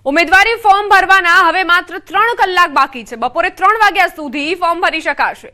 ઉમેદવારી ફોર્મ ભરવાના હવે માત્ર 3 કલાક બાકી છે। બપોરે 3 વાગ્યા સુધી ફોર્મ ભરી શકાશે।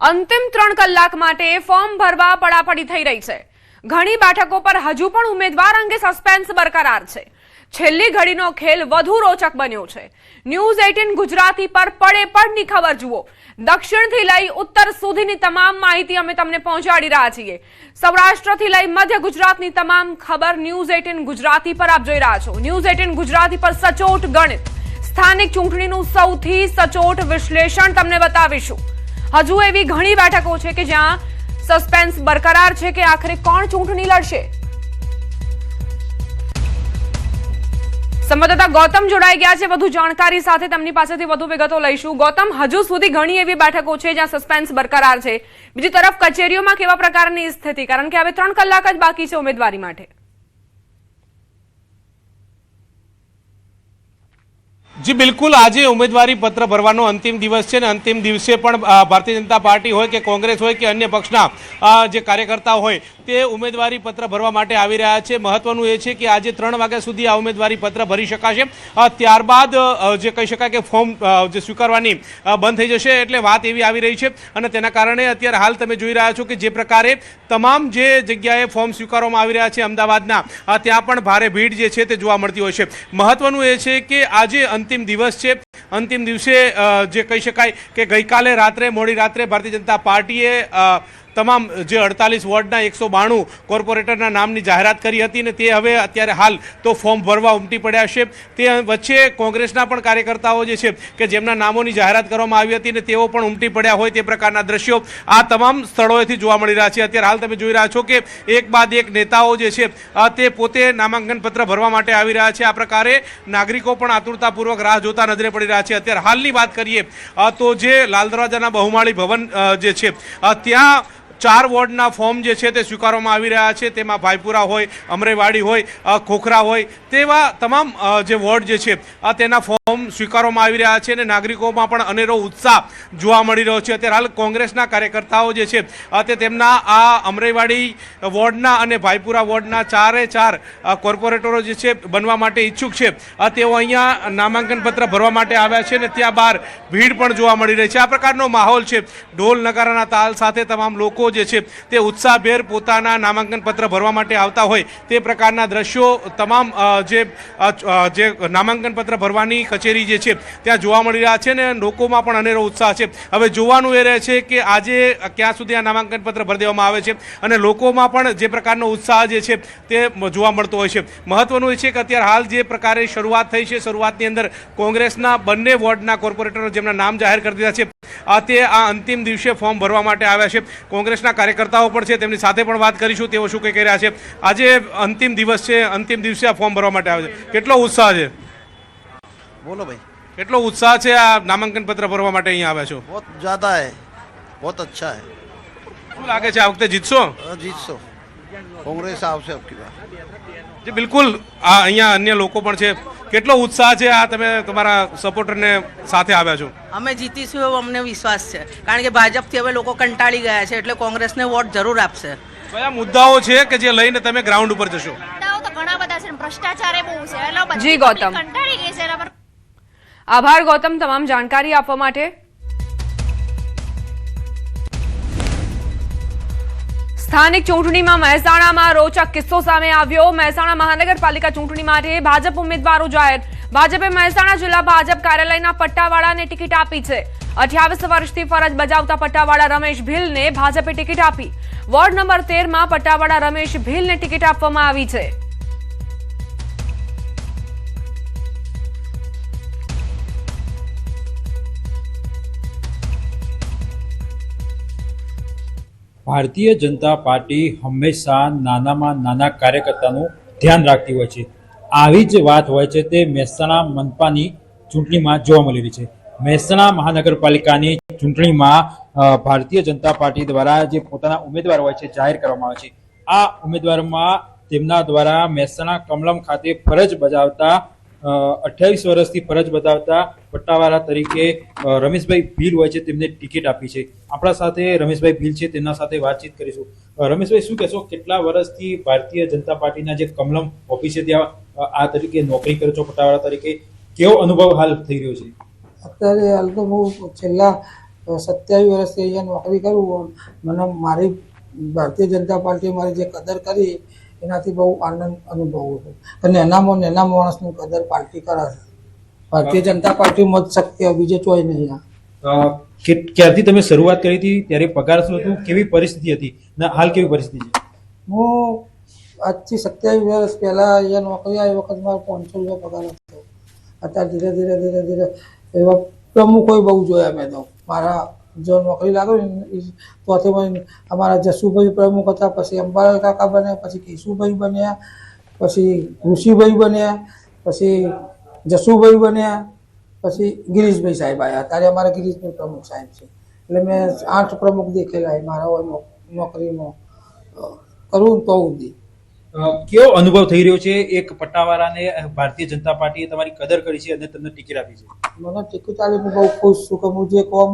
અંતિમ 3 કલાક માટે ફોર્મ ભરવા પડાપડી થઈ રહી છે। ઘણી બેઠકો પર હજુ પણ ઉમેદવાર અંગે સસ્પેન્સ બરકરાર છે। છેલ્લી ઘડીનો ખેલ વધુ રોચક બન્યો છે। ન્યૂઝ 18 ગુજરાતી પર પડે પડની ખબર જુઓ। દક્ષિણથી લઈ ઉત્તર સુધીની તમામ માહિતી અમે તમને પહોંચાડી રહ્યા છીએ। સૌરાષ્ટ્રથી લઈ મધ્ય ગુજરાતની તમામ ખબર ન્યૂઝ 18 ગુજરાતી પર આપ જોઈ રહ્યા છો। ન્યૂઝ 18 ગુજરાતી પર સચોટ ગણિત, સ્થાનિક ચૂંટણીનું સૌથી સચોટ વિશ્લેષણ તમને બતાવીશું। હજુ એવી ઘણી બેઠકો છે કે જ્યાં સસ્પેન્સ બરકરાર છે કે આખરે કોણ ચૂંટણી લડશે। સંવાદદાતા ગૌતમ જોડાઈ ગયા છે વધુ જાણકારી સાથે, તેમની પાસેથી વધુ વિગતો લઈશું। ગૌતમ, હજુ સુધી ઘણી એવી બેઠકો છે જ્યાં સસ્પેન્સ બરકરાર છે, બીજી તરફ કચેરીઓમાં કેવા પ્રકારની સ્થિતિ, કારણ કે હવે 3 કલાક જ બાકી છે ઉમેદવારી માટે? જી બિલકુલ, આજે ઉમેદવારી પત્ર ભરવાનો અંતિમ દિવસ છે ને અંતિમ દિવસે પણ ભારતીય જનતા પાર્ટી હોય કે કોંગ્રેસ હોય કે અન્ય પક્ષના જે કાર્યકર્તાઓ હોય તે ઉમેદવારી પત્ર ભરવા માટે આવી રહ્યા છે। મહત્વનું એ છે કે આજે 3 વાગ્યા સુધી આ ઉમેદવારી પત્ર ભરી શકાશે। ત્યારબાદ જે કહી શકાય કે ફોર્મ જે સ્વીકારવાની બંધ થઈ જશે, એટલે વાત એવી આવી રહી છે અને તેના કારણે અત્યારે હાલ તમે જોઈ રહ્યા છો કે જે પ્રકારે તમામ જે જગ્યાએ ફોર્મ સ્વીકારવામાં આવી રહ્યા છે અમદાવાદના, ત્યાં પણ ભારે ભીડ જે છે તે જોવા મળતી હોય છે। મહત્વનું એ છે કે આજે અંતિમ દિવસ છે। અંતિમ દિવસે જે કહી શકાય કે ગઈકાલે રાત્રે મોડી રાત્રે ભારતીય જનતા પાર્ટીએ તમામ જે 48 વોર્ડના 192 કોર્પોરેટરના નામની જાહેરાત કરી હતી ને તે હવે અત્યારે હાલ તો ફોર્મ ભરવા ઉમટી પડ્યા છે। તે વચ્ચે કોંગ્રેસના પણ કાર્યકર્તાઓ જે છે કે જેમના નામોની જાહેરાત કરવામાં આવી હતી ને તેઓ પણ ઉમટી પડ્યા હોય તે પ્રકારના દ્રશ્યો આ તમામ સ્થળોએથી જોવા મળી રહ્યા છે। અત્યારે હાલ તમે જોઈ રહ્યા છો કે એક બાદ એક નેતાઓ જે છે તે પોતે નામાંકન પત્ર ભરવા માટે આવી રહ્યા છે। આ પ્રકારે નાગરિકો પણ આતુરતાપૂર્વક રાહ જોતા નજરે પડી રહ્યા છે। અત્યારે હાલની વાત કરીએ તો જે લાલ દરવાજાના બહુમાળી ભવન જે છે ત્યાં 4 વોર્ડના ફોર્મ જે છે તે સ્વીકારવામાં આવી રહ્યા છે। તેમાં ભાઈપુરા હોય, અમરેવાડી હોય, ખોખરા હોય, તેવા તમામ જે વોર્ડ જે છે તેના ફોર્મ સ્વીકારવામાં આવી રહ્યા છે અને નાગરિકોમાં પણ અનેરો ઉત્સાહ જોવા મળી રહ્યો છે। અત્યારે હાલ કોંગ્રેસના કાર્યકર્તાઓ જે છે તે તેમના આ અમરેવાડી વોર્ડના અને ભાઈપુરા વોર્ડના 4 કોર્પોરેટરો જે છે બનવા માટે ઈચ્છુક છે, તેઓ અહીંયા નામાંકન પત્ર ભરવા માટે આવ્યા છે અને ત્યાં બહાર ભીડ પણ જોવા મળી રહી છે। આ પ્રકારનો માહોલ છે। ઢોલ નગારાના તાલ સાથે તમામ લોકો જે છે તે ઉત્સાહભેર પોતાના નામાંકન પત્ર ભરવા માટે આવતા હોય તે પ્રકારના દ્રશ્યો તમામ જે નામાંકન પત્ર ભરવાની કચેરી જે છે ત્યાં જોવા મળી રહ્યા છે ને લોકોમાં પણ અનેરો ઉત્સાહ છે। હવે જોવાનું એ રહે છે કે આજે ક્યાં સુધી આ નામાંકન પત્ર ભરી દેવામાં આવે છે અને લોકોમાં પણ જે પ્રકારનો ઉત્સાહ જે છે તે જોવા મળતો હોય છે। મહત્વનું એ છે કે અત્યારે હાલ જે પ્રકારે શરૂઆત થઈ છે, શરૂઆતની અંદર કોંગ્રેસના બંને વોર્ડના કોર્પોરેટરો જેમના નામ જાહેર કરી દીધા છે તે આ અંતિમ દિવસે ફોર્મ ભરવા માટે આવ્યા છે। કોંગ્રેસના કાર્યકર્તાઓ પણ છે, તેમની સાથે પણ વાત કરીશું, તેઓ શું કહી રહ્યા છે। આજે અંતિમ દિવસ છે, અંતિમ દિવસે આ ફોર્મ ભરવા માટે આવે છે, કેટલો ઉત્સાહ છે? बोलो भाई। કેટલો ઉત્સાહ છે આ નામાંકન પત્ર ભરવા માટે અહીંયા આવ્યા છો? बहुत ज़्यादा है, बहुत अच्छा है। શું લાગે છે આ વખતે જીતશો? जीतशो कांग्रेस आवशे आपकी बात। જી બિલકુલ, આ અહીંયા અન્ય લોકો પણ છે। કેટલો ઉત્સાહ છે આ તમે તમારા સપોર્ટરને સાથે આવ્યા છો? અમે જીતીશું એવો અમને વિશ્વાસ છે, કારણ કે ભાજપથી હવે લોકો કંટાળી ગયા છે, એટલે કોંગ્રેસને વોટ જરૂર આપશે। કયા મુદ્દાઓ છે કે જે લઈને તમે ગ્રાઉન્ડ ઉપર જશો? મુદ્દાઓ તો ઘણા બધા છે, ભ્રષ્ટાચાર એ બહુ છે, એટલે બધી જી ગૌતમ, કંટાળી ગઈ છે એના પર। આભાર ગૌતમ તમામ જાણકારી આપવા માટે। સ્થાનિક ચૂંટણીમાં મહેસાણામાં રોચક કિસ્સો સામે આવ્યો। મહેસાણા મહાનગરપાલિકા ચૂંટણી માટે ભાજપ ઉમેદવારો જાહેર। ભાજપે મહેસાણા જિલ્લા ભાજપ કાર્યાલયના પટ્ટાવાળાને ટિકિટ આપી છે। 28 વર્ષથી ફરજ બજાવતા પટ્ટાવાળા રમેશ ભીલને ભાજપે ટિકિટ આપી। વોર્ડ નંબર 13 માં પટ્ટાવાળા રમેશ ભીલને ટિકિટ આપવામાં આવી છે। ભારતીય જનતા પાર્ટી હંમેશા નાનામાં નાના કાર્યકર્તાનું ધ્યાન રાખતી હોય છે। આવી જ વાત હોય છે તે મહેસાણા મનપાની ચૂંટણીમાં જોવા મળી રહી છે। મહેસાણા મહાનગરપાલિકાની ચૂંટણીમાં ભારતીય જનતા પાર્ટી દ્વારા જે પોતાના ઉમેદવાર હોય છે જાહેર કરવામાં આવે છે। આ ઉમેદવારમાં તેમના દ્વારા મહેસાણા કમલમ ખાતે ફરજ બજાવતા 28 વર્ષથી ફરજ બજાવતા પટ્ટાવાળા તરીકે રમેશભાઈ ભીલ હોય છે તેમને ટિકિટ આપી છે। આપણા સાથે રમેશભાઈ ભીલ છે, તેમના સાથે વાતચીત કરીશું। રમેશભાઈ, શું કહેશો, કેટલા વર્ષથી ભારતીય જનતા પાર્ટીના જે કમલમ ઓફિસે ત્યાં આ તરીકે નોકરી કરો છો પટ્ટાવાળા તરીકે, કેવો અનુભવ હાલ થઈ રહ્યો છે? અત્યારે હાલ તો હું છેલ્લા 27 વર્ષથી અહીંયા નોકરી કરું. મને મારી ભારતીય જનતા પાર્ટીએ મારી જે કદર કરી એનાથી બહુ આનંદ અનુભવું છું. અને નાનામાં નાના માણસની કદર પાર્ટી કરે છે. ભારતીય જનતા પાર્ટીમાં જ શક્ય, બીજે ચોય નહીં. ક્યારથી તમે શરૂઆત કરી હતી, ત્યારે પગાર શું હતું, કેવી પરિસ્થિતિ હતી ને હાલ કેવી પરિસ્થિતિ છે? હું આજથી 27 વર્ષ પહેલાં અહીંયા નોકરી આવી વખત મારો 500 રૂપિયા પગાર હતો. અત્યારે ધીરે ધીરે ધીરે ધીરે એવા પ્રમુખોય બહુ જોયા મેં તો. મારા જો નોકરી લાગો ને ત્યાંથી મને અમારા જસુભાઈ પ્રમુખ હતા, પછી અંબાલાલ કાકા બન્યા, પછી કેશુભાઈ બન્યા, પછી ઋષિભાઈ બન્યા, પછી જસુભાઈ બન્યા, પછી ગિરીશભાઈ સાહેબ આવ્યા. અત્યારે અમારા ગિરીશભાઈ પ્રમુખ સાહેબ છે. એટલે મેં 8 પ્રમુખ દેખેલા મારા નોકરીમાં કરું તો સુધી. કેવો અનુભવ થઈ રહ્યો છે? એક પટ્ટાવાળાને ભારતીય જનતા પાર્ટીએ તમારી કદર કરી છે અને તમને ટિકિટ આપી છે. મને ટિકિટ આપીને બહુ ખુશ છું કે હું જે કામ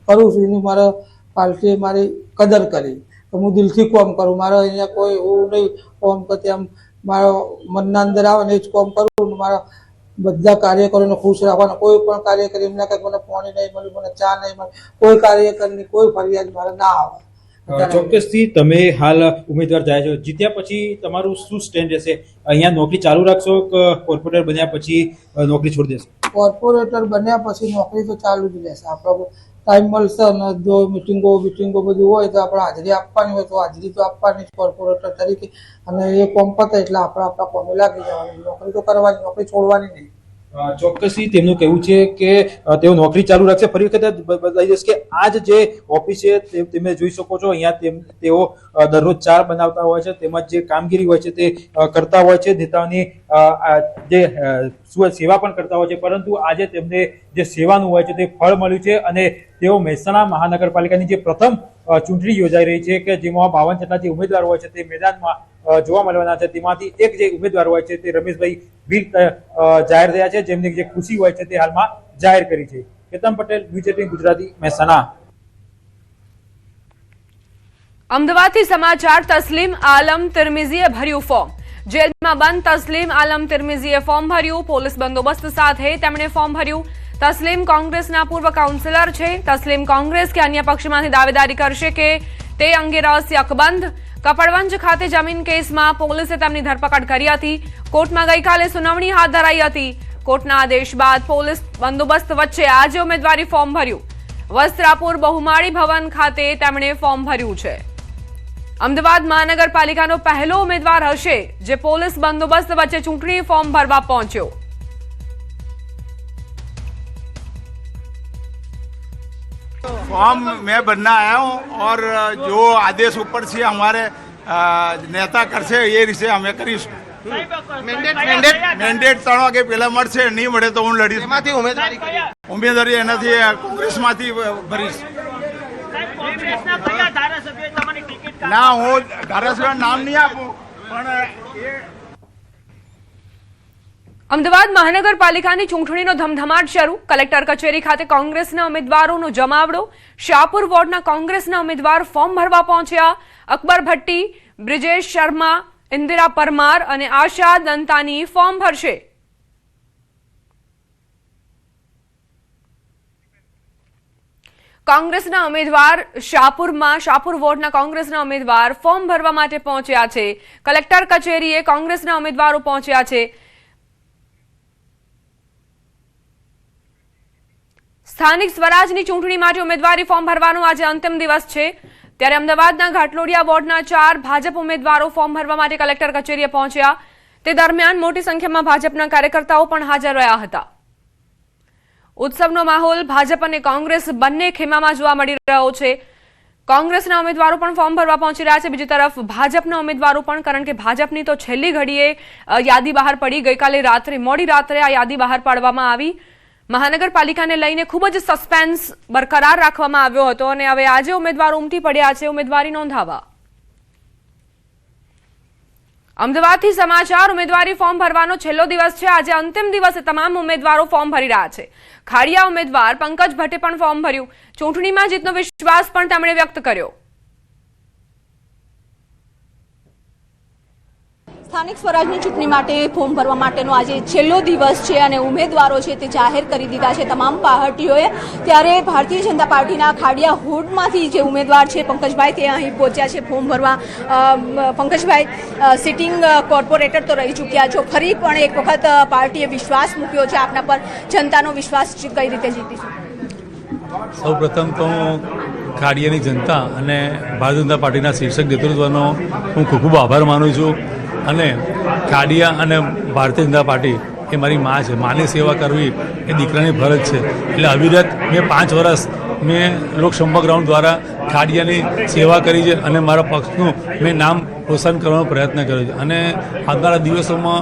કરું છું એની મારા પાર્ટીએ મારી કદર કરી. તો હું દિલથી કામ કરું. મારે અહીંયા કોઈ એવું નહીં કામ કરતી, આમ મારા મનના અંદર આવે ને એ જ કામ કરું. મારા બધા કાર્યકરોને ખુશ રાખવાના. કોઈ પણ કાર્યકર એમ ના કે મને પાણી નહીં મળ્યું, મને ચા નહીં મળે, કોઈ કાર્યકરની કોઈ ફરિયાદ મારે ના આવે. ચોક્કસથી તમે હાલ ઉમેદવાર થયા છો, જીત્યા પછી તમારું શું સ્ટેન્ડ રહેશે? અહીંયા નોકરી ચાલુ રાખશો કે કોર્પોરેટર બન્યા પછી નોકરી છોડી દેશો? કોર્પોરેટર બન્યા પછી નોકરી તો ચાલુ જ રહેશે. આપણે ટાઈમ મળશે અને જો મિટિંગો બધું હોય તો આપણે હાજરી આપવાની હોય તો હાજરી તો આપવાની જ કોર્પોરેટર તરીકે. અને એ કોમ પતે એટલે આપણે આપણા કોમે લાગી જવાની. નોકરી તો કરવાની, નોકરી છોડવાની નહીં. ચોક્કસથી તેમનું કહેવું છે કે તેઓ નોકરી ચાલુ રાખશે. ફરી વખત બતાવી દઈશ કે આજ જે ઓફિસ છે તમે જોઈ શકો છો, અહીંયા તેઓ દરરોજ ચા બનાવતા હોય છે, તેમજ જે કામગીરી હોય છે તે કરતા હોય છે, નેતાઓની જે સેવા પણ કરતા હોય છે. પરંતુ આજે તેમને જે સેવાનું હોય છે તે ફળ મળ્યું છે અને તેઓ મહેસાણા મહાનગરપાલિકાની જે પ્રથમ ચૂંટણી યોજાઈ રહી છે કે જેમાં 52 જેટલા જે ઉમેદવાર હોય છે તે મેદાનમાં જોવા મળવાના છે. તેમાંથી એક જે ઉમેદવાર હોય છે તે રમેશભાઈ ભીલ જાહેર થયા છે, જેમની જે ખુશી હોય છે તે હાલમાં જાહેર કરી છે. કેતન પટેલ, ન્યૂઝ 18 ગુજરાતી, મહેસાણા. અમદાવાદથી સમાચાર. તસ્લીમ આલમ તિર્મિઝીએ ભર્યું ફોર્મ. જેલમાં બંધ તસ્લીમ આલમ તિર્મિઝીએ ફોર્મ ભર્યું. પોલીસ બંદોબસ્ત સાથે તેમણે ફોર્મ ભર્યું. તસ્લીમ કોંગ્રેસના પૂર્વ કાઉન્સિલર છે. તસ્લીમ કોંગ્રેસ કે અન્ય પક્ષમાંથી દાવેદારી કરશે કે તે અંગે રહસ્ય અકબંધ. કપડવંજ ખાતે જમીન કેસમાં પોલીસે તેમની ધરપકડ કરી હતી. કોર્ટમાં ગઈકાલે સુનાવણી હાથ ધરાઈ હતી. કોર્ટના આદેશ બાદ પોલીસ બંદોબસ્ત વચ્ચે આજે ઉમેદવારી ફોર્મ ભર્યું. વસ્ત્રાપુર બહુમાળી ભવન ખાતે તેમણે ફોર્મ ભર્યું છે. અમદાવાદ મહાનગરપાલિકાનો પહેલો ઉમેદવાર હશે જે પોલીસ બંદોબસ્ત વચ્ચે ચૂંટણી ફોર્મ ભરવા પહોંચ્યો. फॉर्म मैं भरना आया हूँ और जो आदेश ऊपर से हमारे नेता करશે એ રીતે અમે કરીશું. મેન્ડેટ 3 વાગે પહેલા મળશે, નહીં મળે તો હું લડીશ. એમાંથી ઉમેદવારી એનાથી કોંગ્રેસમાંથી ભરીશ. ના, હું ધારાસભ્ય નામ નહીં આપું પણ અમદાવાદ મહાનગરપાલિકાની ચૂંટણીનો ધમધમાટ શરૂ. કલેક્ટર કચેરી ખાતે કોંગ્રેસના ઉમેદવારોનો જમાવડો. શાહપુર વોર્ડના કોંગ્રેસના ઉમેદવાર ફોર્મ ભરવા પહોંચ્યા. અકબર ભટ્ટી, બ્રિજેશ શર્મા, ઇન્દિરા પરમાર અને આશા દંતાની ફોર્મ ભરશે. કોંગ્રેસના ઉમેદવાર શાહપુર વોર્ડના કોંગ્રેસના ઉમેદવાર ફોર્મ ભરવા માટે પહોંચ્યા છે. કલેક્ટર કચેરીએ કોંગ્રેસના ઉમેદવારો પહોંચ્યા છે. સ્થાનિક સ્વરાજની ચૂંટણી માટે ઉમેદવારી ફોર્મ ભરવાનો આજે અંતિમ દિવસ છે. ત્યારે અમદાવાદના ઘાટલોડિયા વોર્ડના 4 ભાજપ ઉમેદવારો ફોર્મ ભરવા માટે કલેક્ટર કચેરીએ પહોંચ્યા. તે દરમિયાન મોટી સંખ્યામાં ભાજપના કાર્યકર્તાઓ પણ હાજર રહ્યા હતા. ઉત્સવનો માહોલ ભાજપ અને કોંગ્રેસ બંને ખેમામાં જોવા મળી રહ્યો છે. કોંગ્રેસના ઉમેદવારો પણ ફોર્મ ભરવા પહોંચી રહ્યા છે. બીજી તરફ ભાજપના ઉમેદવારો પણ, કારણ કે ભાજપની તો છેલ્લી ઘડીએ યાદી બહાર પડી. ગઈકાલે મોડી રાત્રે આ યાદી બહાર પાડવામાં આવી. મહાનગરપાલિકાને લઈને ખૂબ જ સસ્પેન્સ બરકરાર રાખવામાં આવ્યો હતો અને હવે આજે ઉમેદવારો ઉમટી પડ્યા છે ઉમેદવારી નોંધાવવા. અમદાવાદથી સમાચાર. ઉમેદવારી ફોર્મ ભરવાનો છેલ્લો દિવસ છે. આજે અંતિમ દિવસે તમામ ઉમેદવારો ફોર્મ ભરી રહ્યા છે. ખાડિયા ઉમેદવાર પંકજ ભટ્ટે પણ ફોર્મ ભર્યું. ચૂંટણીમાં જીતનો વિશ્વાસ પણ તેમણે વ્યક્ત કર્યો. સ્થાનિક સ્વરાજની ચૂંટણી માટે ફોર્મ ભરવા માટેનો આજે છેલ્લો દિવસ છે અને ઉમેદવારો છે તે જાહેર કરી દીધા છે તમામ પાર્ટીઓએ. ત્યારે ભારતીય જનતા પાર્ટીના ખાડિયા હોડમાંથી જે ઉમેદવાર છે પંકજભાઈ તે અહીં પહોંચ્યા છે ફોર્મ ભરવા. પંકજભાઈ, સિટિંગ કોર્પોરેટર તો રહી ચૂક્યા છો, ફરી પણ એક વખત પાર્ટીએ વિશ્વાસ મૂક્યો છે આપના પર. જનતાનો વિશ્વાસ કઈ રીતે જીતીશું? સૌપ્રથમ તો ખાડિયાની જનતા અને ભારતીય જનતા પાર્ટીના શીર્ષક નેતૃત્વનો હું ખૂબ ખૂબ આભાર માનું છું. અને ખાડિયા અને ભારતીય જનતા પાર્ટી એ મારી મા છે. માની સેવા કરવી એ દીકરાની ફરજ છે. એટલે અવિરત મેં 5 વર્ષ મેં લોકસંપર્ક ગ્રાઉન્ડ દ્વારા ખાડિયાની સેવા કરી છે અને મારા પક્ષનું મેં નામ રોશન કરવાનો પ્રયત્ન કર્યો છે. અને આવનારા દિવસોમાં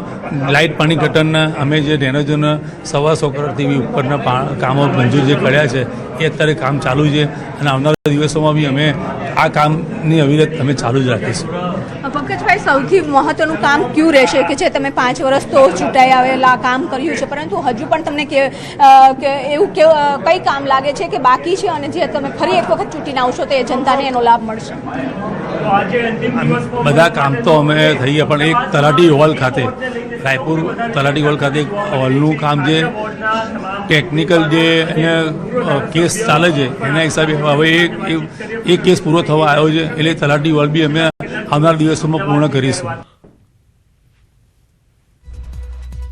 લાઇટ પાણી ગટરના અમે જે ડેનેજોના 125 કરોડથી ઉપરના કામો મંજૂર જે કર્યા છે એ અત્યારે કામ ચાલુ છે અને આવનારા દિવસોમાં બી અમે આ કામની અવિરત અમે ચાલુ જ રાખીશું. પંકજભાઈ, સૌથી મહત્વનું કામ કયું રહેશે કે જે તમે 5 વર્ષ તો ચૂંટાઈ આવેલા કામ કર્યું છે, પરંતુ હજુ પણ તમને એવું કઈ કામ લાગે છે કે બાકી છે અને જે તમે ફરી એક વખત ચૂંટીને આવશો તો એ જનતાને એનો લાભ મળશે? બધા કામ તો અમે થઈ ગયા, પણ એક તલાટી હોલ ખાતે, રાયપુર તલાટી હોલ ખાતે હોલનું કામ જે ટેકનિકલ જે કેસ ચાલે છે એના હિસાબે હવે એક કેસ પૂરો થવા આવ્યો છે એટલે તલાટી હોલ બી અમે આવનાર દિવસોમાં પૂર્ણ કરીશું.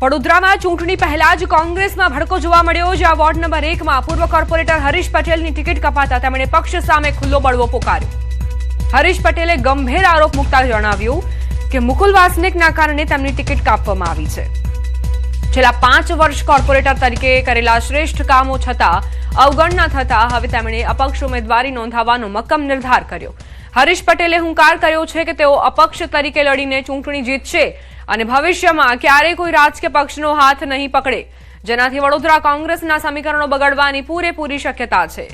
વડોદરામાં ચૂંટણી પહેલા જ કોંગ્રેસમાં ભડકો જોવા મળ્યો. જ્યાં વોર્ડ નંબર 1માં પૂર્વ કોર્પોરેટર હરીશ પટેલની ટિકિટ કપાતા તેમણે પક્ષ સામે ખુલ્લો બળવો પોકાર્યો. હરીશ પટેલે ગંભીર આરોપ મૂકતા જણાવ્યું કે મુકુલ વાસનિકના કારણે તેમની ટિકિટ કાપવામાં આવી છે. છેલ્લા 5 વર્ષ કોર્પોરેટર તરીકે કરેલા શ્રેષ્ઠ કામો છતાં અવગણના થતા હવે તેમણે અપક્ષ ઉમેદવારી નોંધાવવાનો મક્કમ નિર્ધાર કર્યો. હરીશ પટેલે હુંકાર કર્યો છે કે તેઓ અપક્ષ તરીકે લડીને ચૂંટણી જીતશે અને ભવિષ્યમાં ક્યારેય કોઈ રાજકીય પક્ષનો હાથ નહીં પકડે, જેનાથી વડોદરા કોંગ્રેસના સમીકરણો બગડવાની પૂરેપૂરી શક્યતા છે.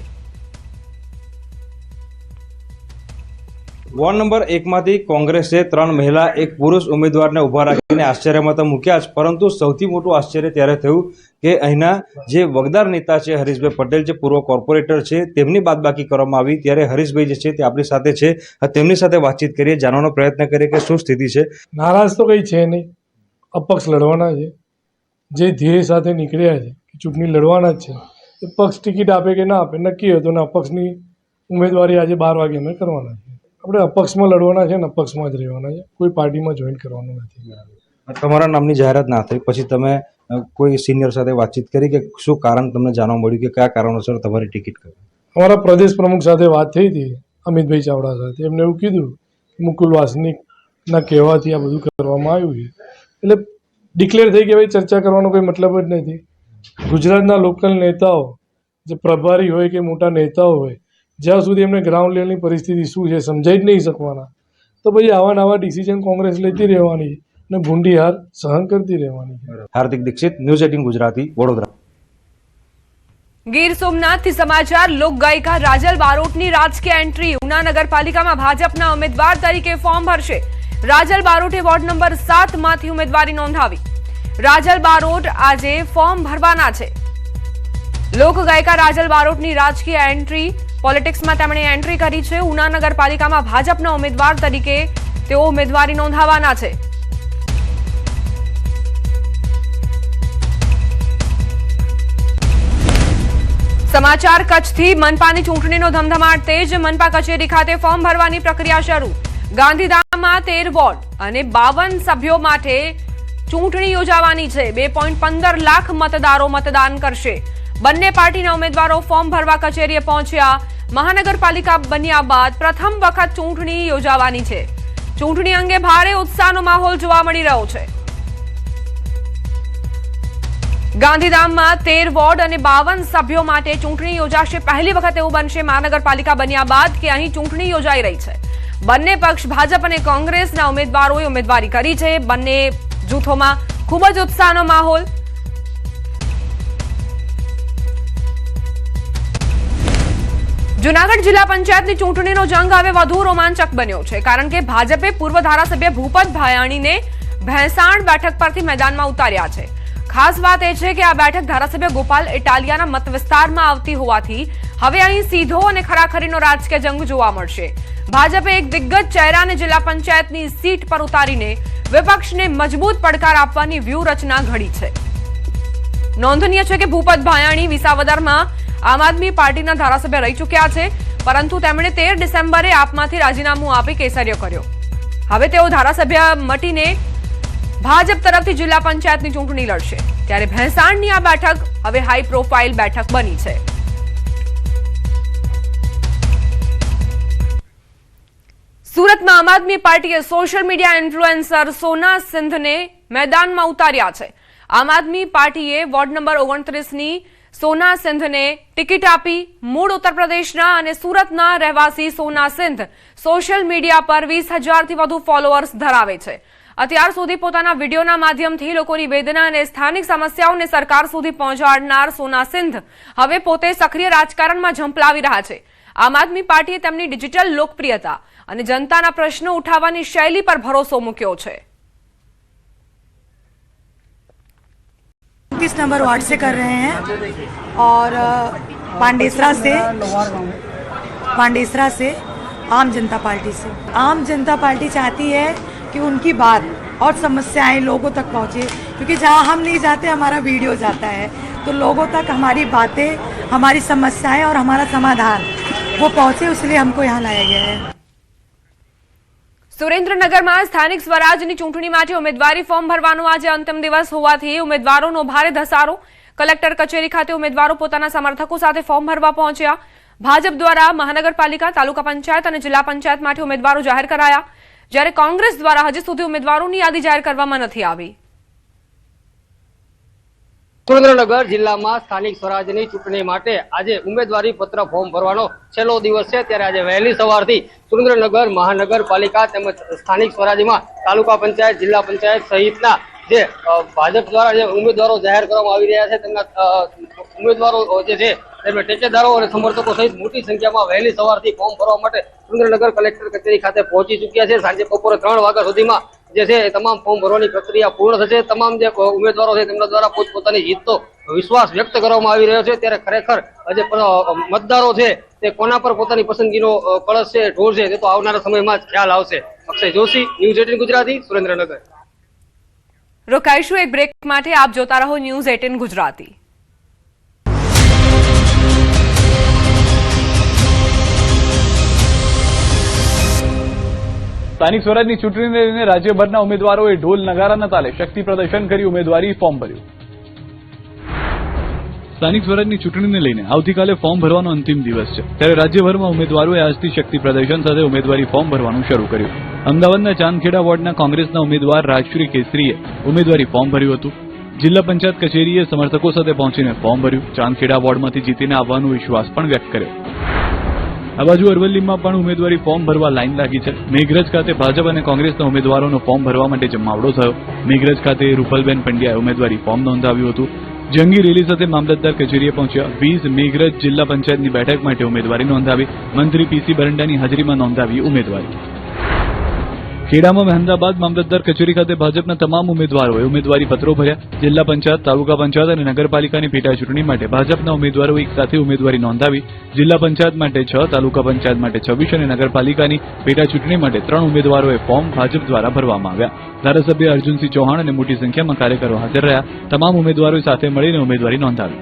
વોર્ડ નંબર 1માંથી કોંગ્રેસે 3 મહિલા 1 પુરુષ ઉમેદવારને ઉભા રાખીને આશ્ચર્યમાં તો મૂક્યા જ, પરંતુ સૌથી મોટું આશ્ચર્ય ત્યારે થયું કે અહીંના જે વગદાર નેતા છે હરીશભાઈ પટેલ, જે પૂર્વ કોર્પોરેટર છે, તેમની બાદબાકી કરવામાં આવી. ત્યારે હરીશભાઈ જે છે તે આપણી સાથે છે, તેમની સાથે વાતચીત કરીએ, જાણવાનો પ્રયત્ન કરીએ કે શું સ્થિતિ છે. નારાજ તો કંઈ છે નહીં, અપક્ષ લડવાના છે. જે ધ્યેય સાથે નીકળ્યા છે કે ચૂંટણી લડવાના જ છે, એ પક્ષ ટિકિટ આપે કે ના આપે નક્કી હતું ને અપક્ષની ઉમેદવારી આજે 12 વાગે અમે કરવાના છે. આપણે અપક્ષમાં લડવાના છે ને અપક્ષમાં જ રહેવાના છે, કોઈ પાર્ટીમાં જોઈન કરવાનું નથી. તમારા નામની જાહેરાત ના થઈ પછી તમે કોઈ સિનિયર સાથે વાતચીત કરી કે શું કારણ તમને જાણવા મળ્યું કે કયા કારણોસર તમારી ટિકિટ કરી? અમારા પ્રદેશ પ્રમુખ સાથે વાત થઈ હતી, અમિતભાઈ ચાવડા સાથે. એમને એવું કીધું કે મુકુલ વાસનિકના કહેવાથી આ બધું કરવામાં આવ્યું છે. એટલે ડિક્લેર થઈ કે ભાઈ ચર્ચા કરવાનો કોઈ મતલબ જ નથી. ગુજરાતના લોકલ નેતાઓ જે પ્રભારી હોય કે મોટા નેતાઓ હોય, જ્યાં સુધી એમને ગ્રાઉન્ડ લેવલની પરિસ્થિતિ શું છે સમજાઈ જ નહીં શકવાના, તો પછી આવા નવા ડિસિઝન કોંગ્રેસ લેતી રહેવાની અને ભૂંડી હાર સહન કરતી રહેવાની. હાર્દિક દીક્ષિત, ન્યૂઝ 18 ગુજરાતી, વડોદરા. ગીર સોમનાથથી સમાચાર. લોકગાયિકા રાજલ બારોટની રાજકીય એન્ટ્રી. ઉના નગરપાલિકામાં ભાજપના ઉમેદવાર તરીકે ફોર્મ ભરશે. રાજલ બારોટે વોર્ડ નંબર 7માંથી ઉમેદવારી નોંધાવી. રાજલ બારોટ આજે ફોર્મ ભરવાના છે. લોકગાયિકા રાજલ બારોટની રાજકીય એન્ટ્રી, પોલિટિક્સમાં તેમણે એન્ટ્રી કરી છે. ઉના નગરપાલિકામાં ભાજપના ઉમેદવાર તરીકે તેઓ ઉમેદવારી નોંધાવવાના છે. સમાચાર કચ્છથી. મનપાની ચૂંટણીનો ધમધમાટ તેજ. મનપા કચેરી ખાતે ફોર્મ ભરવાની પ્રક્રિયા શરૂ. ગાંધીધામમાં 13 વોર્ડ અને 52 સભ્યો માટે ચૂંટણી યોજાવાની છે. 2.15 લાખ મતદારો મતદાન કરશે. બંને પાર્ટીના ઉમેદવારો ફોર્મ ભરવા કચેરીએ પહોંચ્યા. મહાનગરપાલિકા બન્યા બાદ પ્રથમ વખત ચૂંટણી યોજાવાની છે. ચૂંટણી અંગે ભારે ઉત્સાહનો માહોલ જોવા મળી રહ્યો છે. ગાંધીધામમાં 13 વોર્ડ અને 52 સભ્યો માટે ચૂંટણી યોજાશે. પહેલી વખત એવું બનશે મહાનગરપાલિકા બન્યા બાદ કે અહીં ચૂંટણી યોજાઈ રહી છે. બંને પક્ષ ભાજપ અને કોંગ્રેસના ઉમેદવારોએ ઉમેદવારી કરી છે. બંને જૂથોમાં ખૂબ જ ઉત્સાહનો માહોલ. જૂનાગઢ જિલ્લા પંચાયતની ચૂંટણીનો જંગ હવે વધુ રોમાંચક બન્યો છે, કારણ કે ભાજપે પૂર્વ ધારાસભ્ય ભૂપત ભાયાણીને ભેંસાણ બેઠક પરથી મેદાનમાં ઉતાર્યા છે. ખાસ વાત એ છે કે આ બેઠક ધારાસભ્ય ગોપાલ ઇટાલિયાના મત વિસ્તારમાં આવતી હોવાથી હવે અહીં સીધો અને ખરાખરીનો રાજકીય જંગ જોવા મળશે. ભાજપે એક દિગ્ગજ ચહેરાને જિલ્લા પંચાયતની સીટ પર ઉતારીને વિપક્ષને મજબૂત પડકાર આપવાની વ્યૂહરચના ઘડી છે. નોંધનીય છે કે ભૂપત ભાયાણી વિસાવદરમાં આમ આદમી પાર્ટીના ધારાસભ્ય રહી ચૂક્યા છે, પરંતુ તેમણે 13 ડિસેમ્બરે આપમાંથી રાજીનામું આપી કેસરીયો કર્યો. હવે તેઓ ધારાસભ્ય મટીને ભાજપ તરફથી જિલ્લા પંચાયતની ચૂંટણી લડશે. ત્યારે ભેંસાણની આ બેઠક હવે હાઈ પ્રોફાઇલ બેઠક બની છે. સુરતમાં આમ આદમી પાર્ટીએ સોશિયલ મીડિયા ઇન્ફ્લુએન્સર સોના સિંધને મેદાનમાં ઉતાર્યા છે. આમ આદમી પાર્ટીએ વોર્ડ નંબર 29ની સોના સિંધને ટિકિટ આપી. મૂળ ઉત્તર પ્રદેશના અને સુરતના રહેવાસી સોના સિંધ સોશિયલ મીડિયા પર 20,000થી વધુ ફોલોઅર્સ ધરાવે છે. અત્યાર સુધી પોતાના વિડીયોના માધ્યમથી લોકોની વેદના અને સ્થાનિક સમસ્યાઓને સરકાર સુધી પહોંચાડનાર સોના સિંધ હવે પોતે સક્રિય રાજકારણમાં ઝંપલાવી રહ્યા છે. આમ આદમી પાર્ટીએ તેમની ડિજિટલ લોકપ્રિયતા અને जनता प्रश्नों उठावानी शैली पर भरोसा मूक्यो छे. 30 नंबर वार्ड से कर रहे हैं और पांडेसरा से आम जनता पार्टी चाहती है कि उनकी बात और समस्याएं लोगों तक पहुंचे, क्योंकि जहां हम नहीं जाते हमारा वीडियो जाता है, तो लोगों तक हमारी बातें, हमारी समस्याएं और हमारा समाधान वो पहुंचे, इसलिए हमको यहाँ लाया गया है. સુરેન્દ્રનગરમાં સ્થાનિક સ્વરાજની ચૂંટણી માટે ઉમેદવારી ફોર્મ ભરવાનો આજે અંતિમ દિવસ હોવાથી ઉમેદવારોનો ભારે ધસારો. કલેક્ટર કચેરી ખાતે ઉમેદવારો પોતાના સમર્થકો સાથે ફોર્મ ભરવા પહોંચ્યા. ભાજપ દ્વારા મહાનગરપાલિકા, તાલુકા પંચાયત અને જિલ્લા પંચાયત માટે ઉમેદવારો જાહેર કરાયા, જ્યારે કોંગ્રેસ દ્વારા હજી સુધી ઉમેદવારોની યાદી જાહેર કરવામાં નથી આવી. સુરેન્દ્રનગર જિલ્લામાં સ્થાનિક સ્વરાજની ચૂંટણી માટે આજે ઉમેદવારી પત્ર ફોર્મ ભરવાનો છેલ્લો દિવસ છે. ત્યારે આજે વહેલી સવારથી સુરેન્દ્રનગર મહાનગરપાલિકા તેમજ સ્થાનિક સ્વરાજમાં તાલુકા પંચાયત, જિલ્લા પંચાયત સહિતના જે ભાજપ દ્વારા જે ઉમેદવારો જાહેર કરવામાં આવી રહ્યા છે, તેમના ઉમેદવારો જે છે તેમને ટેકેદારો અને સમર્થકો સહિત મોટી સંખ્યામાં વહેલી સવારથી ફોર્મ ભરવા માટે સુરેન્દ્રનગર કલેક્ટર કચેરી ખાતે પહોંચી ચૂક્યા છે. સાંજે બપોરે 3 વાગ્યા સુધીમાં જે છે એ તમામ ફોર્મ ભરવાની પ્રક્રિયા પૂર્ણ થશે. તમામ જે ઉમેદવારો છે તેમના દ્વારા પોતપોતાની જીતનો વિશ્વાસ વ્યક્ત કરવામાં આવી રહ્યો છે. ત્યારે ખરેખર જે મતદારો છે તે કોના પર પોતાની પસંદગીનો કળશ છે, ઢોર છે, તે તો આવનારા સમયમાં જ ખ્યાલ આવશે. અક્ષય જોશી, ન્યૂઝ 18 ગુજરાતી, સુરેન્દ્રનગર. રોકાઈશું એક બ્રેક માટે. આપ જોતા રહો ન્યૂઝ 18 ગુજરાતી. સ્થાનિક સ્વરાજની ચૂંટણીને લઈને રાજ્યભરના ઉમેદવારોએ ઢોલ નગારાના તાલે શક્તિ પ્રદર્શન કરી ઉમેદવારી ફોર્મ ભર્યું. સ્થાનિક સ્વરાજની ચૂંટણીને લઈને આવતીકાલે ફોર્મ ભરવાનો અંતિમ દિવસ છે, ત્યારે રાજ્યભરમાં ઉમેદવારોએ આજથી શક્તિ પ્રદર્શન સાથે ઉમેદવારી ફોર્મ ભરવાનું શરૂ કર્યું. અમદાવાદના ચાંદખેડા વોર્ડના કોંગ્રેસના ઉમેદવાર રાજશ્રી કેસરીએ ઉમેદવારી ફોર્મ ભર્યું હતું. જિલ્લા પંચાયત કચેરીએ સમર્થકો સાથે પહોંચીને ફોર્મ ભર્યું. ચાંદખેડા વોર્ડમાંથી જીતીને આવવાનો વિશ્વાસ પણ વ્યક્ત કર્યો. આ બાજુ અરવલ્લીમાં પણ ઉમેદવારી ફોર્મ ભરવા લાઈન લાગી છે. મેઘરજ ખાતે ભાજપ અને કોંગ્રેસના ઉમેદવારોનો ફોર્મ ભરવા માટે જમાવડો થયો. મેઘરજ ખાતે રૂપલબેન પંડ્યાએ ઉમેદવારી ફોર્મ નોંધાવ્યું હતું. જંગી રેલી સાથે મામલતદાર કચેરીએ પહોંચ્યા. 20 મેઘરજ જિલ્લા પંચાયતની બેઠક માટે ઉમેદવારી નોંધાવી. મંત્રી પીસી બરંડાની હાજરીમાં નોંધાવી ઉમેદવારી. ખેડામાં મહેમદાબાદ મામલતદાર કચેરી ખાતે ભાજપના તમામ ઉમેદવારોએ ઉમેદવારી પત્રો ભર્યા. જિલ્લા પંચાયત, તાલુકા પંચાયત અને નગરપાલિકાની પેટા ચૂંટણી માટે ભાજપના ઉમેદવારો એક સાથે ઉમેદવારી નોંધાવી. જિલ્લા પંચાયત માટે 6, તાલુકા પંચાયત માટે 26 અને નગરપાલિકાની પેટા ચૂંટણી માટે 3 ઉમેદવારોએ ફોર્મ ભાજપ દ્વારા ભરવામાં આવ્યા. ધારાસભ્ય અર્જુનસિંહ ચૌહાણ અને મોટી સંખ્યામાં કાર્યકરો હાજર રહ્યા. તમામ ઉમેદવારો સાથે મળીને ઉમેદવારી નોંધાવી.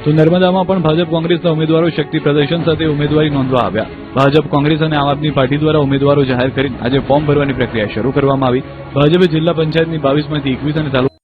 તો નર્મદામાં પણ ભાજપ કોંગ્રેસના ઉમેદવારો શક્તિ પ્રદર્શન સાથે ઉમેદવારી નોંધવા આવ્યા. ભાજપ, કોંગ્રેસ અને આમ આદમી પાર્ટી દ્વારા ઉમેદવારો જાહેર કરીને આજે ફોર્મ ભરવાની પ્રક્રિયા શરૂ કરવામાં આવી. ભાજપે જિલ્લા પંચાયતની 22માંથી 21 અને તાલુકા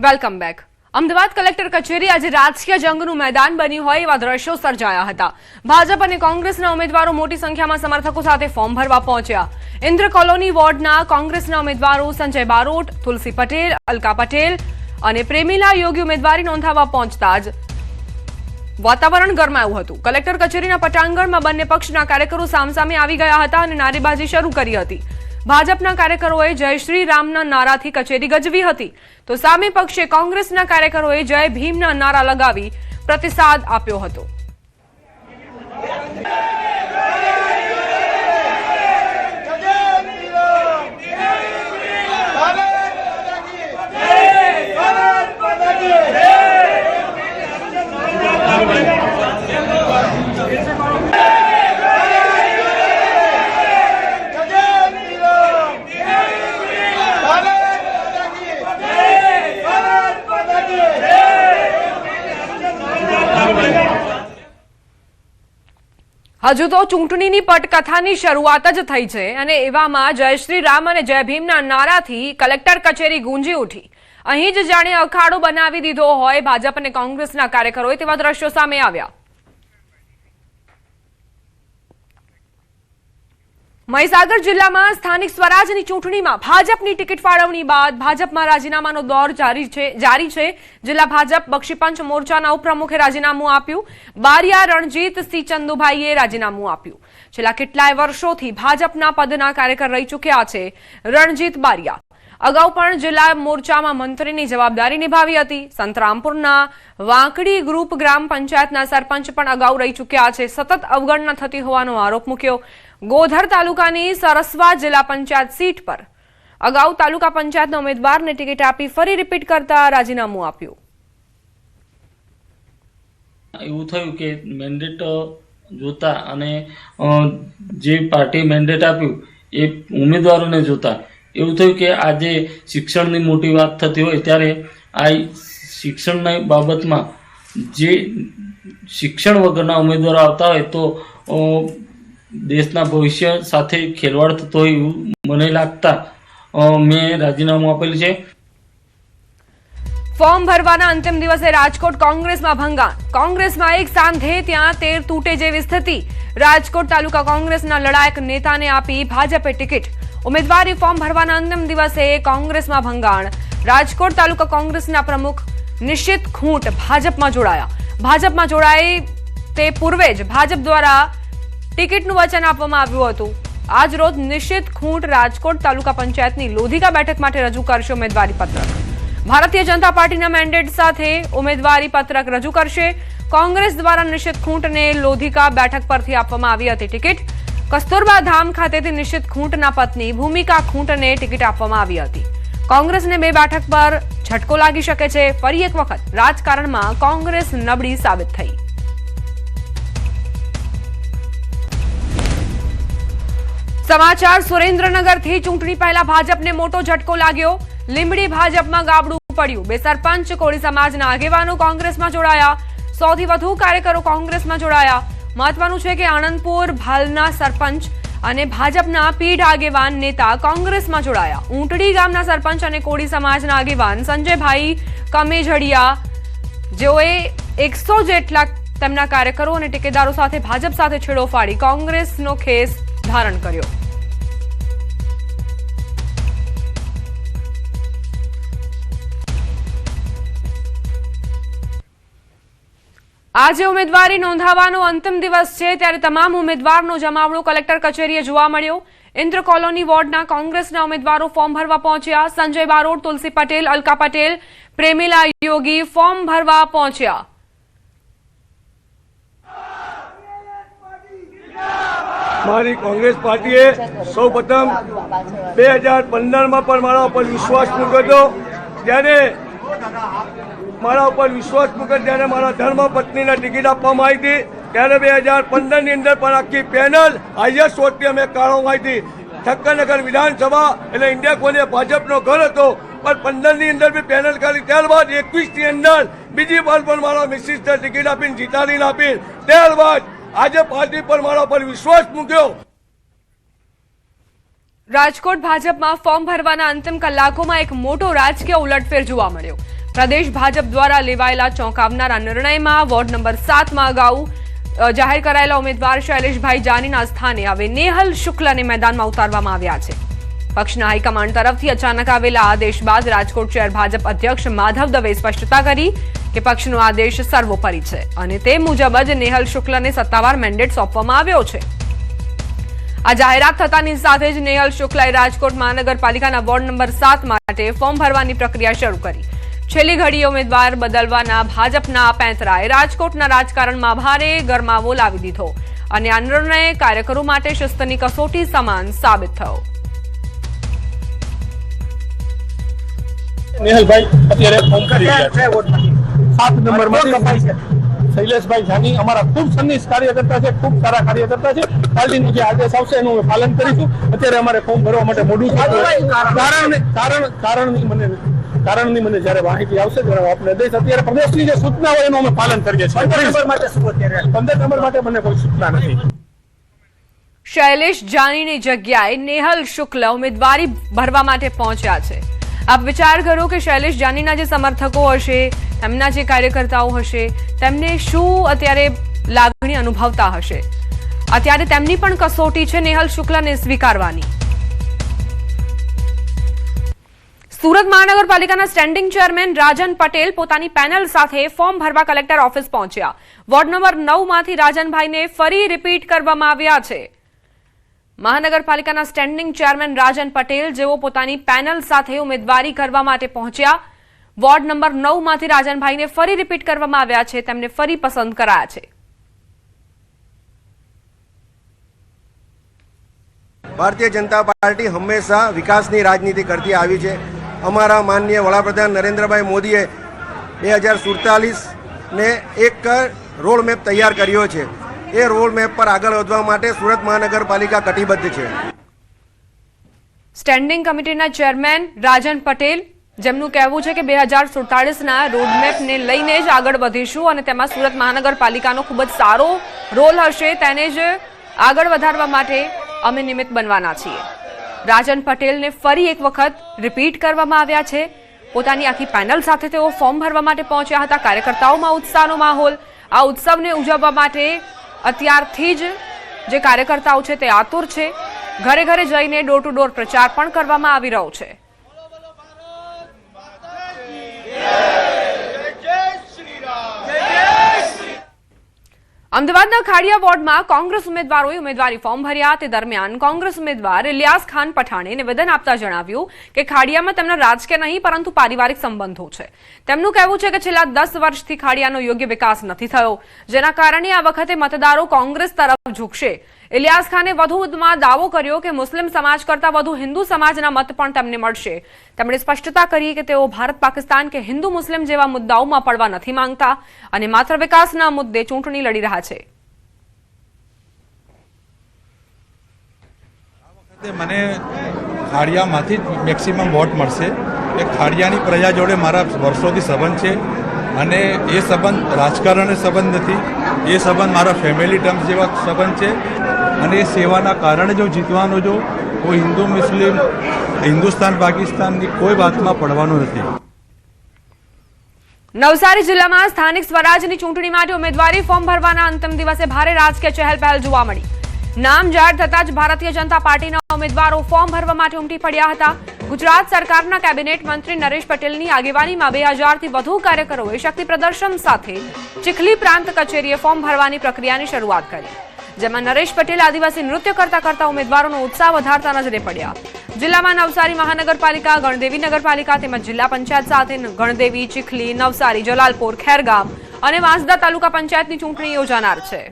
વેલકમ બેક. અમદાવાદ કલેક્ટર કચેરી આજે રાજકીય જંગનું મેદાન બન્યું હોય એવા દ્રશ્યો સર્જાયા હતા. ભાજપ અને કોંગ્રેસના ઉમેદવારો મોટી સંખ્યામાં સમર્થકો સાથે ફોર્મ ભરવા પહોંચ્યા. ઇન્દ્ર કોલોની વોર્ડના કોંગ્રેસના ઉમેદવારો સંજય બારોટ, તુલસી પટેલ, અલકા પટેલ અને પ્રેમીલા યોગી ઉમેદવારી નોંધાવવા પહોંચતા જ વાતાવરણ ગરમાયું હતું. કલેક્ટર કચેરીના પટાંગણમાં બંને પક્ષના કાર્યકરો સામસામે આવી ગયા હતા અને નારેબાજી શરૂ કરી હતી. ભાજપના કાર્યકરોએ જય શ્રી રામના નારાથી કચેરી ગજવી હતી, તો સામે પક્ષે કોંગ્રેસના કાર્યકરોએ જય ભીમના નારા લગાવી પ્રતિસાદ આપ્યો હતો. હજુ તો ચૂંટણીની પટકથાની શરૂઆત જ થઈ છે અને એવામાં જય શ્રી રામ અને જય ભીમના નારાથી કલેક્ટર કચેરી ગુંજી ઉઠી. અહીં જ જાણે અખાડો બનાવી દીધો હોય ભાજપ અને કોંગ્રેસના કાર્યકરોએ તેવા દ્રશ્યો સામે આવ્યા. મહીસાગર જિલ્લામાં સ્થાનિક સ્વરાજની ચૂંટણીમાં ભાજપની ટિકિટ ફાળવણી બાદ ભાજપમાં રાજીનામાનો દોર જારી છે. જિલ્લા ભાજપ બક્ષીપંચ મોરચાના ઉપપ્રમુખે રાજીનામું આપ્યું. બારિયા રણજીત સિંહ ચંદુભાઈએ રાજીનામું આપ્યું. છેલ્લા કેટલાય વર્ષોથી ભાજપના પદના કાર્યકર રહી ચૂક્યા છે રણજીત બારિયા. અગાઉ પણ જિલ્લા મોરચામાં મંત્રીની જવાબદારી નિભાવી હતી. સંતરામપુરના વાંકડી ગ્રુપ ગ્રામ પંચાયતના સરપંચ પણ અગાઉ રહી ચૂક્યા છે. સતત અવગણના થતી હોવાનો આરોપ મૂક્યો. ગોધર તાલુકાની સરસવા જિલ્લા પંચાયત સીટ પર અગાઉ તાલુકા પંચાયતના ઉમેદવારને ટિકિટ આપી ફરી રિપીટ કરતા રાજીનામું આપ્યું. એવું થયું કે મેન્ડેટ જોતા અને જે પાર્ટી મેન્ડેટ આપ્યું એ ઉમેદવારોને જોતા એવું થયું કે આજે શિક્ષણની મોટી વાત થતી હોય ત્યારે આ શિક્ષણની બાબતમાં જે શિક્ષણ વગરના ઉમેદવારો આવતા હોય તો દેશના ભવિષ્ય સાથે ખેલવાડ થતો હોય એવું મને લાગતા મેં રાજીનામું આપેલું છે. ફોર્મ ભરવાના અંતિમ દિવસે રાજકોટ કોંગ્રેસમાં ભંગાણ. કોંગ્રેસમાં એક સાંધે ત્યાં 13 તૂટે જેવી સ્થિતિ. રાજકોટ તાલુકા કોંગ્રેસના લડાયક નેતાને આપી ભાજપે ટિકિટ. ઉમેદવારી ફોર્મ ભરવાના અંતિમ દિવસે કોંગ્રેસમાં ભંગાણ. રાજકોટ તાલુકા કોંગ્રેસના પ્રમુખ નિશ્ચિત ખૂંટ ભાજપમાં જોડાયા. ભાજપમાં જોડાય તે પૂર્વે જ ભાજપ દ્વારા ટિકિટનું વચન આપવામાં આવ્યું હતું. આજ રોજ નિશ્ચિત ખૂંટ રાજકોટ તાલુકા પંચાયતની લોધિકા બેઠક માટે રજૂ કરશે ઉમેદવારી પત્રક. ભારતીય જનતા પાર્ટીના મેન્ડેટ સાથે ઉમેદવારી પત્રક રજૂ કરશે. કોંગ્રેસ દ્વારા નિશ્ચિત ખૂંટને લોધિકા બેઠક પરથી આપવામાં આવી હતી ટિકિટ. કસ્તુરબા ધામ ખાતેથી નિશ્ચિત ખૂંટના પત્ની ભૂમિકા ખૂંટને ટિકિટ આપવામાં આવી હતી. કોંગ્રેસને 2 બેઠક પર ઝટકો લાગી શકે છે. ફરી એક વખત રાજકારણમાં કોંગ્રેસ નબળી સાબિત થઈ. સમાચાર સુરેન્દ્રનગરથી. ચૂંટણી પહેલા ભાજપને મોટો ઝટકો લાગ્યો. લીંબડી ભાજપમાં ગાબડું પડ્યું. 2 સરપંચ કોળી સમાજના આગેવાનો કોંગ્રેસમાં જોડાયા. 100 થી વધુ કાર્યકરો કોંગ્રેસમાં જોડાયા. મહત્વનું છે કે આણંદપુર ભાલના સરપંચ અને ભાજપના પીઢ આગેવાન નેતા કોંગ્રેસમાં જોડાયા. ઊંટડી ગામના સરપંચ અને કોળી સમાજના આગેવાન સંજયભાઈ કમેજડિયા જેઓએ 100 જેટલા તેમના કાર્યકરો અને ટેકેદારો સાથે ભાજપ સાથે છેડો ફાડી કોંગ્રેસનો ખેસ ધારણ કર્યો. આજે ઉમેદવારી નોંધાવવાનો અંતિમ દિવસ છે ત્યારે તમામ ઉમેદવારનો જમાવડો કલેક્ટર કચેરીએ જોવા મળ્યો. ઇન્દ્ર કોલોની વોર્ડના કોંગ્રેસના ઉમેદવારો ફોર્મ ભરવા પહોંચ્યા. સંજય બારોટ, તુલસી પટેલ, અલકા પટેલ, પ્રેમિલા યોગી ફોર્મ ભરવા પહોંચ્યા. મારી કોંગ્રેસ પાર્ટીએ સૌપ્રથમ 2015માં પણ મારા ઉપર વિશ્વાસ મૂક્યો હતો. ત્યારે મારા ઉપર વિશ્વાસ મૂક્યો ત્યારે મારા ધર્મ પત્નીને ટિકિટ આપવામાં આવી હતી. ત્યારે 2015ની અંદર પણ આખી પેનલ હાઈએસ્ટ વોટથી અમે કાઢવામાં આવી હતી. ઠક્કરનગર વિધાનસભા એટલે ઇન્ડિયા કોને ભાજપનો ઘર હતો પણ 15ની અંદર બી પેનલ કાઢી. ત્યારબાદ 21ની અંદર બીજી વાર પણ મારા મિસિસને ટિકિટ આપીને જીતાડીને આપી. ત્યારબાદ આજે પાર્ટી પર મારા પર વિશ્વાસ મૂક્યો. રાજકોટ ભાજપમાં ફોર્મ ભરવાના અંતિમ કલાકોમાં એક મોટો રાજકીય ઉલટફેર જોવા મળ્યો. પ્રદેશ ભાજપ દ્વારા લેવાયેલા ચોંકાવનારા નિર્ણયમાં વોર્ડ નંબર 7માં અગાઉ જાહેર કરાયેલા ઉમેદવાર શૈલેષભાઈ જાનીના સ્થાને હવે નેહલ શુક્લને મેદાનમાં ઉતારવામાં આવ્યા છે. પક્ષના હાઈકમાન્ડ તરફથી અચાનક આવેલા આદેશ બાદ રાજકોટ શહેર ભાજપ અધ્યક્ષ માધવ દવે સ્પષ્ટતા કરી કે પક્ષનો આદેશ સર્વોપરી છે અને તે મુજબ જ નેહલ શુક્લને સત્તાવાર મેન્ડેટ સોંપવામાં આવ્યો છે. આ જાહેરાત થતાની સાથે જ નેહલ શુક્લાએ રાજકોટ મહાનગરપાલિકાના વોર્ડ નંબર 7 માટે ફોર્મ ભરવાની પ્રક્રિયા શરૂ કરી. છેલ્લી ઘડીએ ઉમેદવાર બદલવાના ભાજપના પેંતરાએ રાજકોટના રાજકારણમાં ભારે ગરમાવો લાવી દીધો અને આ નિર્ણય કાર્યકરો માટે શિસ્તની કસોટી સમાન સાબિત થયો. નેહલભાઈ અત્યારે ફોર્મ કરી રહ્યા છે. 7 નંબરમાં શૈલેષભાઈ જાની અમારા ખૂબ સન્નિષ્ઠ કાર્યકર્તા છે, ખૂબ સારા કાર્યકર્તા છે. પાર્ટીનો જે આદેશ આવશે એનું પાલન કરીશું. અત્યારે અમારે ફોર્મ ભરવા માટે મોડું થતું કારણની મને જયારે માહિતી આવશે ત્યારે આપણે દઈશ. અત્યારે પ્રદેશની જે સૂચના હોય એનું અમે પાલન કરીએ છીએ. 15 નંબર માટે મને કોઈ સૂચના નથી. શૈલેષ જાનીની જગ્યાએ નેહલ શુક્લ ઉમેદવારી ભરવા માટે પહોંચ્યા છે. આપ વિચાર કરો કે શૈલેષ જાનીના જે સમર્થકો હશે, તેમના જે કાર્યકર્તાઓ હશે, તેમને શું અત્યારે લાગણી અનુભવતા હશે. અત્યારે તેમની પણ કસોટી છે નેહલ શુક્લને સ્વીકારવાની. સુરત મહાનગરપાલિકાના સ્ટેન્ડિંગ ચેરમેન રાજન પટેલ પોતાની પેનલ સાથે ફોર્મ ભરવા કલેક્ટર ઓફિસ પહોંચ્યા. વોર્ડ નંબર 9 માંથી રાજનભાઈને ફરી રિપીટ કરવામાં આવ્યા છે. મહાનગરપાલિકાના સ્ટેન્ડિંગ ચેરમેન રાજન પટેલ જેઓ પોતાની પેનલ સાથે ઉમેદવારી કરવા માટે પહોંચ્યા. વોર્ડ નંબર 9 માંથી રાજનભાઈને ફરી રિપીટ કરવામાં આવ્યા છે. તેમને ફરી પસંદ કરાયા છે. ભારતીય જનતા પાર્ટી હંમેશા વિકાસની રાજનીતિ કરતી આવી છે. અમારા માનનીય વડાપ્રધાન નરેન્દ્રભાઈ મોદીએ 2047 ને એક રોડ મેપ તૈયાર કર્યો છે. એ રોડ મેપ પર આગળ વધવા માટે સુરત મહાનગરપાલિકા કટિબદ્ધ છે. સ્ટેન્ડિંગ કમિટીના ચેરમેન રાજન પટેલ જેમનું કહેવું છે કે 2047ના રોડમેપને લઈને જ આગળ વધીશું અને તેમાં સુરત મહાનગરપાલિકાનો ખૂબ જ સારો રોલ હશે. તેને જ આગળ વધારવા માટે અમે નિમિત્ત બનવાના છીએ. રાજન પટેલને ફરી એક વખત રિપીટ કરવામાં આવ્યા છે. પોતાની આખી પેનલ સાથે તેઓ ફોર્મ ભરવા માટે પહોંચ્યા હતા. કાર્યકર્તાઓમાં ઉત્સાહનો માહોલ. આ ઉત્સવને ઉજવવા માટે અત્યારથી જ જે કાર્યકર્તાઓ છે તે આતુર છે. ઘરે ઘરે જઈને ડોર ટુ ડોર પ્રચાર પણ કરવામાં આવી રહ્યો છે. અમદાવાદના ખાડિયા વોર્ડમાં કોંગ્રેસ ઉમેદવારોએ ઉમેદવારી ફોર્મ ભર્યા. તે દરમિયાન કોંગ્રેસ ઉમેદવાર ઇલિયાસ ખાન પઠાણે નિવેદન આપતા જણાવ્યું કે ખાડિયામાં તેમના રાજકીય નહીં પરંતુ પારિવારિક સંબંધો છે. તેમનું કહેવું છે કે છેલ્લા 10 વર્ષથી ખાડિયાનો યોગ્ય વિકાસ નથી થયો, જેના કારણે આ વખતે મતદારો કોંગ્રેસ તરફ ઝૂકશે. ઇલિયાસ ખાને વધુમાં દાવો કર્યો કે મુસ્લિમ સમાજ કરતાં વધુ હિન્દુ સમાજના મત પણ તેમને મળશે. તેમણે સ્પષ્ટતા કરી કે તેઓ ભારત પાકિસ્તાન કે હિન્દુ મુસ્લિમ જેવા મુદ્દાઓમાં પડવા નથી માંગતા અને માત્ર વિકાસના મુદ્દે ચૂંટણી લડી રહ્યા છે. મને ખાડિયામાંથી જ મેક્સિમમ વોટ મળશે. એ ખાડિયાની પ્રજા જોડે મારા વર્ષોથી સંબંધ છે અને એ સંબંધ રાજકારણનો સંબંધ નથી. એ સંબંધ મારા ફેમિલી ટર્મ્સ જેવા સંબંધ છે અને એ સેવાના કારણે જો જીતવાનો જો કોઈ હિન્દુ મુસ્લિમ હિન્દુસ્તાન પાકિસ્તાનની કોઈ વાતમાં પડવાનું નથી. નવસારી જિલ્લામાં સ્થાનિક સ્વરાજની ચૂંટણી માટે ઉમેદવારી ફોર્મ ભરવાના અંતિમ દિવસે ભારે રાજકીય ચહેલપહેલ જોવા મળી. નામ જાહેર થતાં જ ભારતીય જનતા પાર્ટીના ઉમેદવારો ફોર્મ ભરવા માટે ઉમટી પડ્યા હતા. ગુજરાત સરકારના કેબિનેટ મંત્રી નરેશ પટેલની આગેવાનીમાં 2000થી વધુ કાર્યકરોએ શક્તિ પ્રદર્શન સાથે ચીખલી પ્રાંત કચેરીએ ફોર્મ ભરવાની પ્રક્રિયાની શરૂઆત કરી, જેમાં નરેશ પટેલ આદિવાસી નૃત્ય કરતા ઉમેદવારોનો ઉત્સાહ વધારતા નજરે પડ્યા. જિલ્લામાં નવસારી મહાનગરપાલિકા, ગણદેવી નગરપાલિકા તેમજ જિલ્લા પંચાયત સાથે ગણદેવી, ચીખલી, નવસારી, જલાલપોર, ખેરગામ અને વાંસદા તાલુકા પંચાયતની ચૂંટણી યોજાનાર છે.